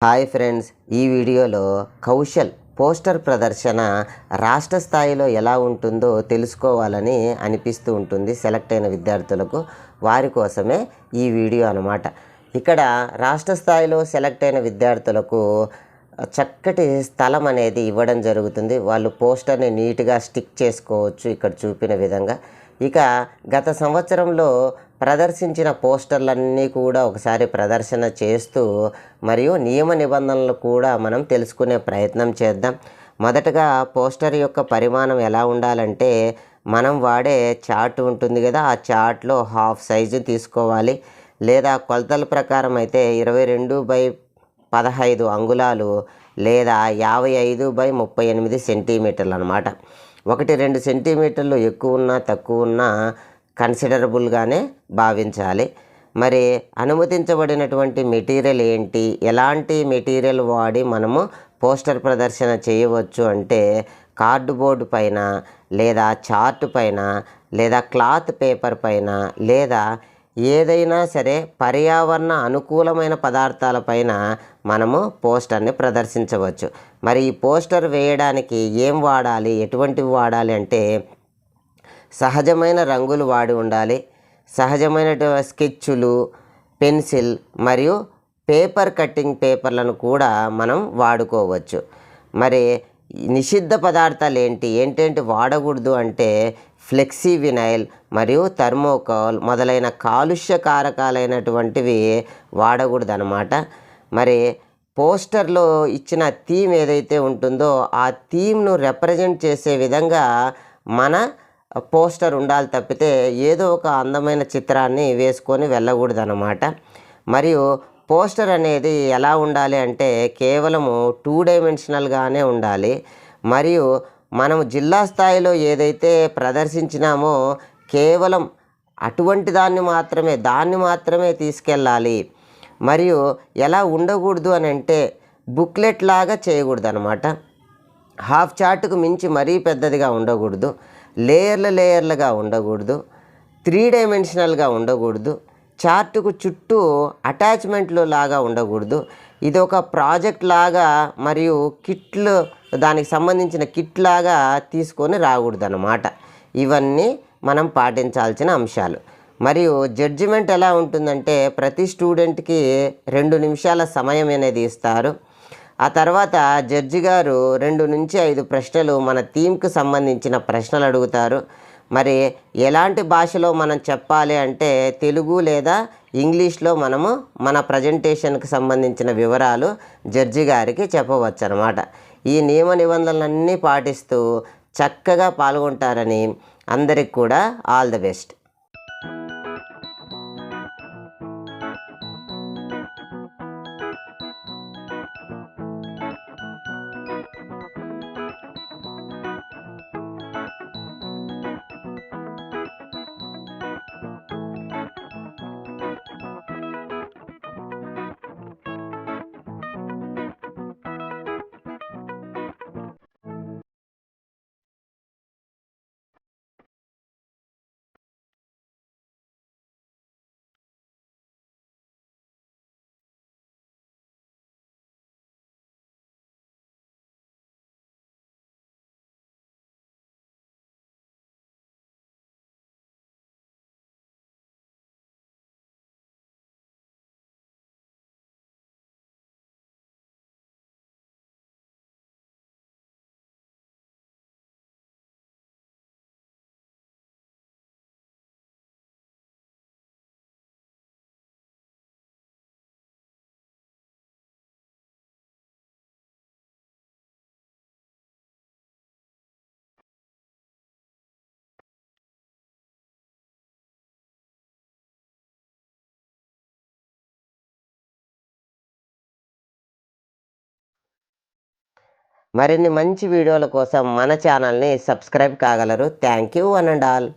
Hi friends, ఈ వీడియోలో Kaushal poster ప్రదర్శన రాష్ట్ర స్థాయిలో ఎలా ఉంటుందో తెలుసుకోవాలని అనిపిస్తూ ఉంటుంది సెలెక్ట్ అయిన విద్యార్థులకు. వారి కోసమే ఈ వీడియో అన్నమాట. ఇక్కడ రాష్ట్ర స్థాయిలో సెలెక్ట్ అయిన విద్యార్థులకు చక్కటి స్థలం అనేది ఇవ్వడం జరుగుతుంది. వాళ్ళు పోస్టర్ని నీట్గా స్టిక్ చేసుకోవచ్చు ఇక్కడ చూపిన విధంగా. ఇక గత సంవత్సరంలో ప్రదర్శించిన పోస్టర్లన్నీ కూడా ఒకసారి ప్రదర్శన చేస్తూ మరియు నియమ నిబంధనలు కూడా మనం తెలుసుకునే ప్రయత్నం చేద్దాం. మొదటగా పోస్టర్ యొక్క పరిమాణం ఎలా ఉండాలంటే, మనం వాడే చార్ట్ ఉంటుంది కదా, ఆ చార్ట్లో హాఫ్ సైజు తీసుకోవాలి. లేదా కొలతల ప్రకారం అయితే 22/15 అంగుళాలు లేదా 55/38 సెంటీమీటర్లు అనమాట. 1-2 సెంటీమీటర్లు ఎక్కువ ఉన్నా తక్కువ ఉన్నా కన్సిడరబుల్గానే భావించాలి. మరి అనుమతించబడినటువంటి మెటీరియల్ ఏంటి, ఎలాంటి మెటీరియల్ వాడి మనము పోస్టర్ ప్రదర్శన చేయవచ్చు అంటే, కార్డుబోర్డు పైన లేదా చార్ట్ పైన లేదా క్లాత్ పేపర్ పైన లేదా ఏదైనా సరే పర్యావరణ అనుకూలమైన పదార్థాలపైన మనము పోస్టర్ని ప్రదర్శించవచ్చు. మరి ఈ పోస్టర్ వేయడానికి ఏం వాడాలి, ఎటువంటివి వాడాలి అంటే, సహజమైన రంగులు వాడి ఉండాలి. సహజమైన స్కెచ్చులు, పెన్సిల్ మరియు పేపర్ కట్టింగ్ పేపర్లను కూడా మనం వాడుకోవచ్చు. మరి నిషిద్ధ పదార్థాలు ఏంటేంటి వాడకూడదు అంటే, ఫ్లెక్సీ వినైల్ మరియు థర్మోకాల్ మొదలైన కాలుష్య కారకాలైనటువంటివి వాడకూడదు అన్నమాట. మరి పోస్టర్లో ఇచ్చిన థీమ్ ఏదైతే ఉంటుందో ఆ థీమ్ను రిప్రజెంట్ చేసే విధంగా మన పోస్టర్ ఉండాలి తప్పితే ఏదో ఒక అందమైన చిత్రాన్ని వేసుకొని వెళ్ళకూడదు అన్నమాట. మరియు పోస్టర్ అనేది ఎలా ఉండాలి అంటే, కేవలము 2 డైమెన్షనల్గానే ఉండాలి. మరియు మనము జిల్లా స్థాయిలో ఏదైతే ప్రదర్శించినామో కేవలం అటువంటి దాన్ని మాత్రమే తీసుకెళ్ళాలి. మరియు ఎలా ఉండకూడదు అని అంటే, బుక్లెట్ లాగా చేయకూడదు అనమాట. హాఫ్ చార్ట్కు మించి మరీ పెద్దదిగా ఉండకూడదు. లేయర్లుగా ఉండకూడదు. 3 డైమెన్షనల్గా ఉండకూడదు. చార్టుకు చుట్టూ అటాచ్మెంట్లు లాగా ఉండకూడదు. ఇది ఒక ప్రాజెక్ట్ లాగా మరియు కిట్లు, దానికి సంబంధించిన కిట్ లాగా తీసుకొని రాకూడదు అన్నమాట. ఇవన్నీ మనం పాటించాల్సిన అంశాలు. మరియు జడ్జిమెంట్ ఎలా ఉంటుందంటే, ప్రతి స్టూడెంట్కి 2 నిమిషాల సమయం అనేది ఇస్తారు. ఆ తర్వాత జడ్జి గారు 2 నుంచి 5 ప్రశ్నలు మన థీమ్కి సంబంధించిన ప్రశ్నలు అడుగుతారు. మరి ఎలాంటి భాషలో మనం చెప్పాలి అంటే, తెలుగు లేదా ఇంగ్లీష్లో మనము మన ప్రజెంటేషన్కి సంబంధించిన వివరాలు జడ్జి గారికి చెప్పవచ్చు అన్నమాట. ఈ నియమ నిబంధనలన్నీ పాటిస్తూ చక్కగా పాల్గొంటారని అందరికి కూడా ఆల్ ది బెస్ట్. మరిన్ని మంచి వీడియోల కోసం మన ఛానల్ని సబ్స్క్రైబ్ కాగలరు. Thank you one and all.